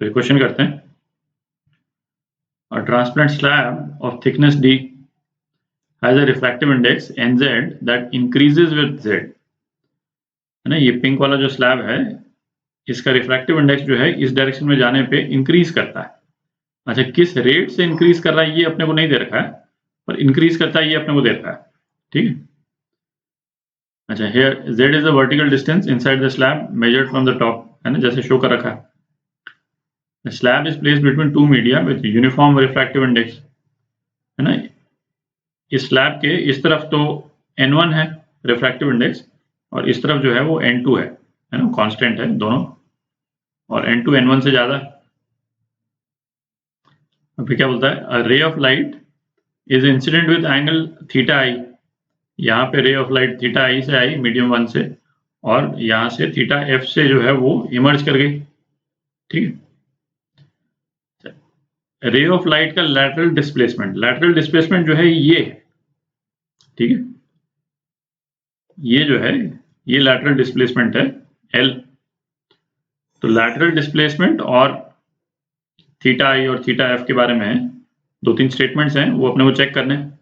तो ये क्वेश्चन करते हैं। A transparent slab of thickness d has a refractive index nz that increases with z, है ना। ये पिंक वाला जो स्लैब है इसका रिफ्रैक्टिव इंडेक्स जो है इस डायरेक्शन में जाने पे इंक्रीज करता है। अच्छा, किस रेट से इंक्रीज कर रहा है ये अपने को नहीं दे रखा है, पर इंक्रीज करता है ये अपने को दे रखा है। ठीक है। अच्छा, here z is the vertical distance inside the slab measured from the top, है ना, जैसे शो कर रखा है। The slab is placed between two media with uniform refractive index, है ना। इस स्लैब के इस तरफ तो n1 है रिफ्रैक्टिव इंडेक्स और इस तरफ जो है वो n2 है ना, कांस्टेंट है दोनों, और n2 n1 से ज्यादा। फिर क्या बोलता है, a ray of light is incident with angle theta I. यहाँ पे रे ऑफ लाइट थीटा आई से आई मीडियम 1 से, और यहाँ से थीटा एफ से जो है वो इमर्ज कर गई। ठीक है। रे ऑफ लाइट का लैटरल डिस्प्लेसमेंट जो है ये, ठीक है, ये जो है ये लैटरल डिस्प्लेसमेंट है L। तो लैटरल डिस्प्लेसमेंट और थीटा आई और थीटा एफ के बारे में 2-3 स्टेटमेंट्स हैं, वो अपने को चेक करने हैं।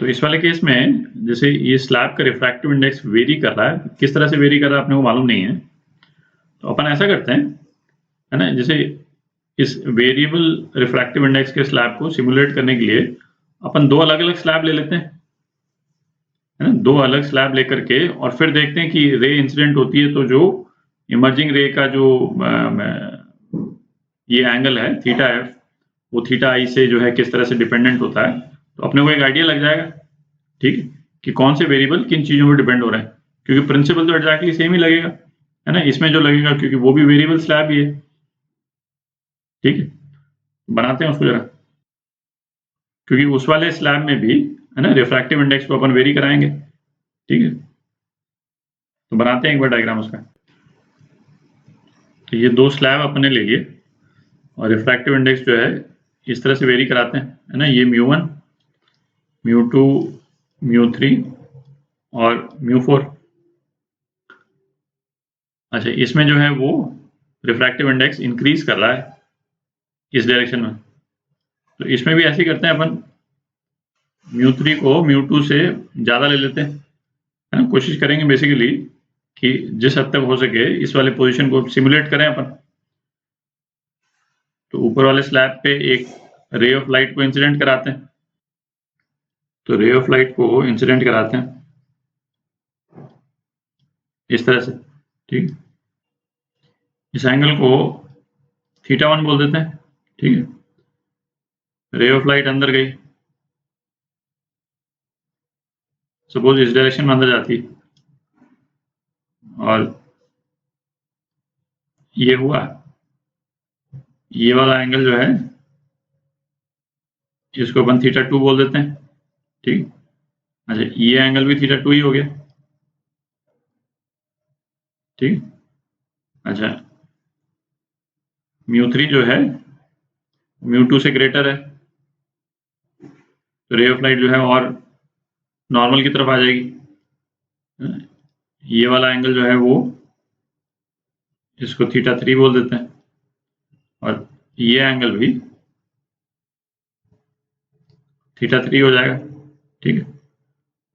तो इस वाले केस में जैसे ये स्लैब का रिफ्रैक्टिव इंडेक्स वेरी कर रहा है, किस तरह से वेरी कर रहा है अपने को मालूम नहीं है। तो अपन ऐसा करते हैं, है ना, जैसे इस वेरिएबल रिफ्रैक्टिव इंडेक्स के स्लैब को सिमुलेट करने के लिए अपन दो अलग अलग स्लैब ले लेते हैं, है ना। दो अलग स्लैब लेकर के और फिर देखते हैं कि रे इंसिडेंट होती है तो जो इमर्जिंग रे का जो ये एंगल है थीटा एफ, वो थीटा आई से जो है किस तरह से डिपेंडेंट होता है। तो अपने को एक आइडिया लग जाएगा, ठीक है, कि कौन से वेरिएबल किन चीजों पर डिपेंड हो रहे हैं, क्योंकि प्रिंसिपल तो एग्जैक्टली सेम ही लगेगा, है ना। इसमें जो लगेगा क्योंकि वो भी वेरिएबल स्लैब ही है। ठीक है, बनाते हैं उसको जरा, क्योंकि उस वाले स्लैब में भी, है ना, रिफ्रैक्टिव इंडेक्स को अपन वेरी कराएंगे। ठीक है, तो बनाते हैं एक बार डायग्राम उसका। तो ये दो स्लैब अपने ले लिए और रिफ्रैक्टिव इंडेक्स जो है इस तरह से वेरी कराते हैं, है ना। ये μ1, μ2, μ3 और μ4। अच्छा, इसमें जो है वो रिफ्रैक्टिव इंडेक्स इंक्रीज कर रहा है इस डायरेक्शन में। तो इसमें भी ऐसे ही करते हैं अपन, μ3 को μ2 से ज़्यादा ले लेते हैं, है ना। कोशिश करेंगे बेसिकली कि जिस हद तक हो सके इस वाले पोजीशन को सिमुलेट करें अपन। तो ऊपर वाले स्लैब पे एक रे ऑफ लाइट को इंसिडेंट कराते हैं, तो रे ऑफ लाइट को इंसिडेंट कराते हैं इस तरह से। ठीक है, इस एंगल को θ1 बोल देते हैं। ठीक है, रे ऑफ लाइट अंदर गई, सपोज इस डायरेक्शन में अंदर जाती और ये हुआ, ये वाला एंगल जो है इसको अपन θ2 बोल देते हैं। ठीक, अच्छा, ये एंगल भी θ2 ही हो गया। ठीक, अच्छा, μ3 जो है μ2 से ग्रेटर है, तो रे ऑफ लाइट जो है और नॉर्मल की तरफ आ जाएगी। ये वाला एंगल जो है वो इसको θ3 बोल देते हैं और ये एंगल भी θ3 हो जाएगा। ठीक है,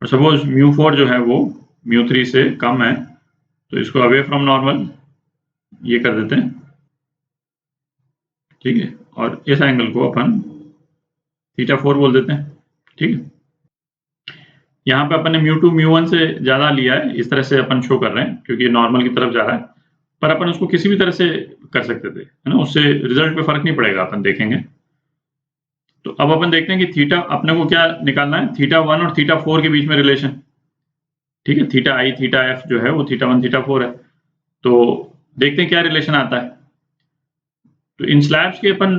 और सपोज μ4 जो है वो μ3 से कम है, तो इसको अवे फ्रॉम नॉर्मल ये कर देते हैं। ठीक है, और इस एंगल को अपन θ4 बोल देते हैं। ठीक है, यहाँ पे अपन ने μ2 μ1 से ज़्यादा लिया है, इस तरह से अपन शो कर रहे हैं क्योंकि नॉर्मल की तरफ जा रहा है, पर अपन उसको किसी भी तरह से कर सकते थे, है ना, उससे रिजल्ट पे फर्क नहीं पड़ेगा, अपन देखेंगे। तो अब अपन देखते हैं कि थीटा अपने को क्या निकालना है, θ1 और θ4 के बीच में रिलेशन। ठीक है, थीटा आई थीटा एफ जो है वो θ1 θ4 है, तो देखते हैं क्या रिलेशन आता है। तो इन स्लैब्स के अपन,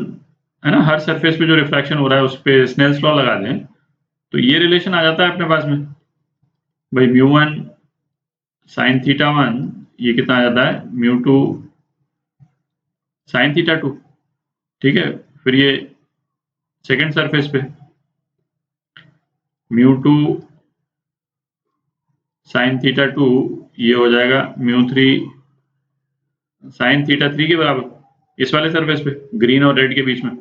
है ना, हर सरफेस पे जो रिफ्रैक्शन हो रहा है उस पर स्नेल्स लॉ लगा दें, तो ये रिलेशन आ जाता है अपने पास में। भाई μ1 sin θ1 ये कितना आ जाता है, μ2 sin θ2। ठीक है, फिर ये सेकेंड सरफेस पे μ2 sin θ2 ये हो जाएगा μ3 sin θ3 के बराबर। इस वाले सरफेस पे, ग्रीन और रेड के बीच में,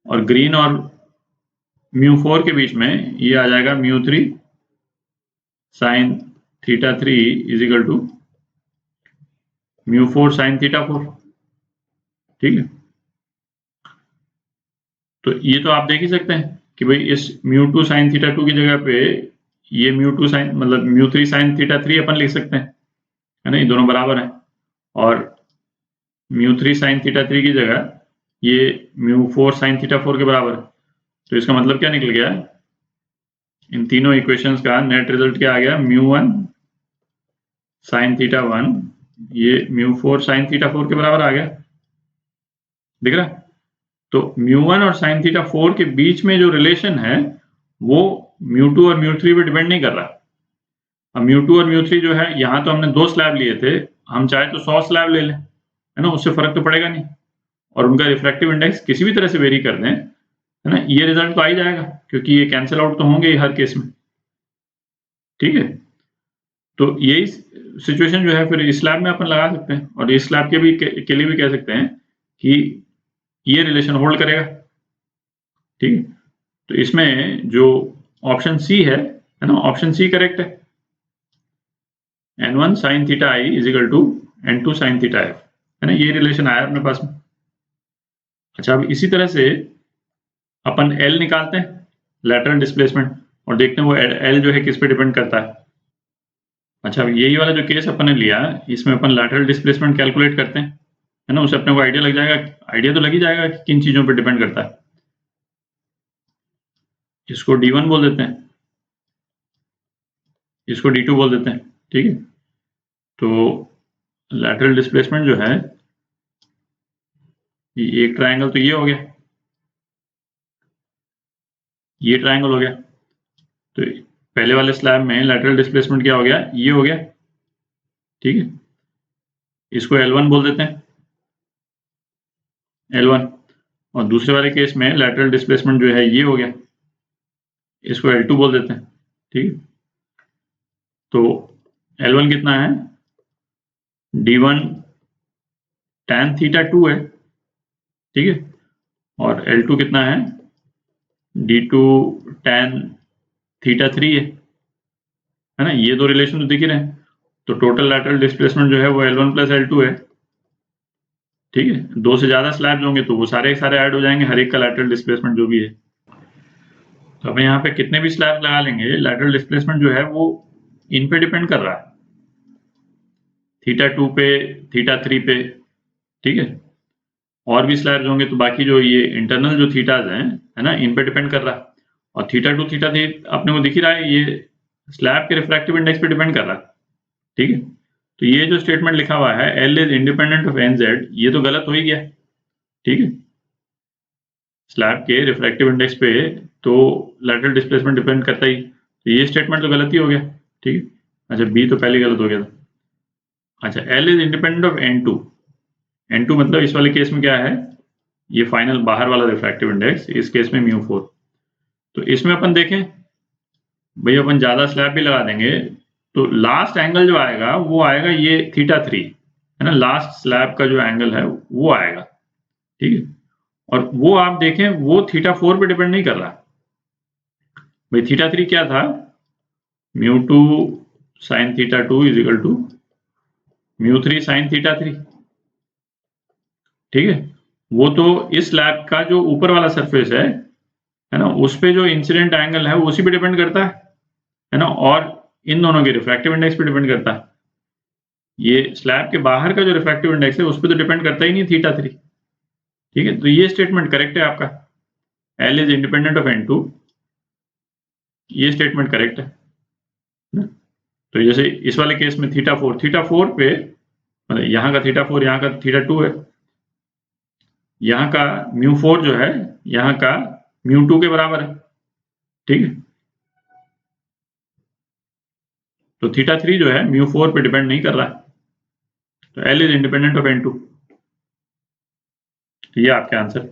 और ग्रीन और μ4 के बीच में ये आ जाएगा μ3 sin θ3 is equal to μ4 sin θ4। ठीक है, तो ये तो आप देख ही सकते हैं कि भाई इस μ2 sin θ2 की जगह पे ये μ2 sin मतलब μ3 sin θ3 अपन लिख सकते हैं, है ना, ये दोनों बराबर हैं। और μ3 sin θ3 की जगह ये μ4 sin θ4 के बराबर है। तो इसका मतलब क्या निकल गया, इन तीनों इक्वेशंस का नेट रिजल्ट क्या आ गया, μ1 sin θ1 ये μ4 sin θ4 के बराबर आ गया, दिख रहा। तो μ1 और sin θ4 के बीच में जो रिलेशन है वो μ2 और μ3 पे डिपेंड नहीं कर रहा। अब μ2 और μ3 जो है, यहाँ तो हमने 2 स्लैब लिए थे, हम चाहे तो 100 स्लैब ले लें, है ना, उससे फर्क तो पड़ेगा नहीं, और उनका रिफ्रैक्टिव इंडेक्स किसी भी तरह से वेरी कर दें, है ना, ये रिजल्ट तो आ ही जाएगा, क्योंकि ये कैंसिल आउट तो होंगे ही हर केस में। ठीक है, तो यही सिचुएशन जो है फिर इस स्लैब में अपन लगा सकते हैं, और इस स्लैब के लिए भी कह सकते हैं कि ये रिलेशन होल्ड करेगा। ठीक है, तो इसमें जो ऑप्शन सी है ना, ऑप्शन सी करेक्ट है, n1 sin θi is equal to n2 sin θf, है ना, ये रिलेशन आया अपने पास में। अच्छा, अब इसी तरह से अपन L निकालते हैं, लैटरल डिस्प्लेसमेंट, और देखते हैं वो L जो है किस पे डिपेंड करता है। अच्छा, अब यही वाला जो केस अपन ने लिया, इसमें अपन लैटरल डिस्प्लेसमेंट कैलकुलेट करते हैं, है ना, उससे अपने को आइडिया लग जाएगा, आइडिया तो लग ही जाएगा कि किन चीजों पे डिपेंड करता है। इसको D1 बोल देते हैं, इसको D2 बोल देते हैं। ठीक है, तो लैटरल डिस्प्लेसमेंट जो है, ये एक ट्रायंगल तो ये हो गया, ये ट्रायंगल हो गया, तो पहले वाले स्लैब में लैटरल डिस्प्लेसमेंट क्या हो गया, ये हो गया। ठीक है, इसको L1 बोल देते हैं, L1, और दूसरे वाले केस में लैटरल डिस्प्लेसमेंट जो है ये हो गया, इसको L2 बोल देते हैं। ठीक है, तो L1 कितना है, D1 tan θ2 है। ठीक है, और L2 कितना है, D2 tan θ3 है ना, ये दो रिलेशन तो दिख ही रहे हैं। तो टोटल लैटरल डिस्प्लेसमेंट जो है वो L1 प्लस L2 है। ठीक है, दो से ज्यादा स्लैब्स होंगे तो वो सारे ऐड हो जाएंगे, हर एक का लैटरल डिस्प्लेसमेंट जो भी है। तो अब यहाँ पे कितने भी स्लैब लगा लेंगे, लैटरल डिस्प्लेसमेंट जो है वो इन पे डिपेंड कर रहा है, θ2 पे, θ3 पे। ठीक है, और भी स्लैब्स होंगे तो बाकी जो ये इंटरनल जो थीटाज हैं, है ना, इन पे डिपेंड कर रहा है। और θ2 θ3 अपने को दिख ही रहा है, ये स्लैब के रिफ्रैक्टिव इंडेक्स पे डिपेंड कर रहा है। ठीक है, तो ये जो स्टेटमेंट लिखा हुआ है L is independent of NZ, ये तो गलत हो ही गया। ठीक है, स्लैब के रिफ्रैक्टिव इंडेक्स पे तो लैटरल डिस्प्लेसमेंट डिपेंड करता ही, तो ये स्टेटमेंट तो गलत ही हो गया। ठीक है, अच्छा, बी तो पहले गलत हो गया था। अच्छा, L is independent of N2, N2 मतलब इस वाले केस में क्या है, ये फाइनल बाहर वाला रिफ्रैक्टिव इंडेक्स, इस केस में μ4। तो इसमें अपन देखें भाई, अपन ज्यादा स्लैब भी लगा देंगे तो लास्ट एंगल जो आएगा वो आएगा ये θ3, है ना, लास्ट स्लैब का जो एंगल है वो आएगा। ठीक है, और वो आप देखें वो θ4 पे डिपेंड नहीं कर रहा भाई। θ3 क्या था, μ2 sin θ2 is equal to μ3 sin θ3। ठीक है, वो तो इस स्लैब का जो ऊपर वाला सरफेस है ना, उस पे जो इंसिडेंट एंगल है वो उसी पे डिपेंड करता है ना, और इन दोनों के रिफ्रैक्टिव इंडेक्स पे डिपेंड करता है। ये स्लैब के बाहर का जो रिफ्रैक्टिव इंडेक्स है उस पर तो डिपेंड करता ही नहीं θ3। ठीक है, तो ये स्टेटमेंट करेक्ट है आपका, L is independent of N2, ये स्टेटमेंट करेक्ट है ना? तो जैसे इस वाले केस में θ4 पे, मतलब यहाँ का θ4 यहाँ का θ2 है, यहाँ का μ4 जो है यहाँ का μ2 के बराबर है। ठीक है, तो θ3 जो है μ4 पे डिपेंड नहीं कर रहा है, तो L is independent of N2। ये आपके आंसर।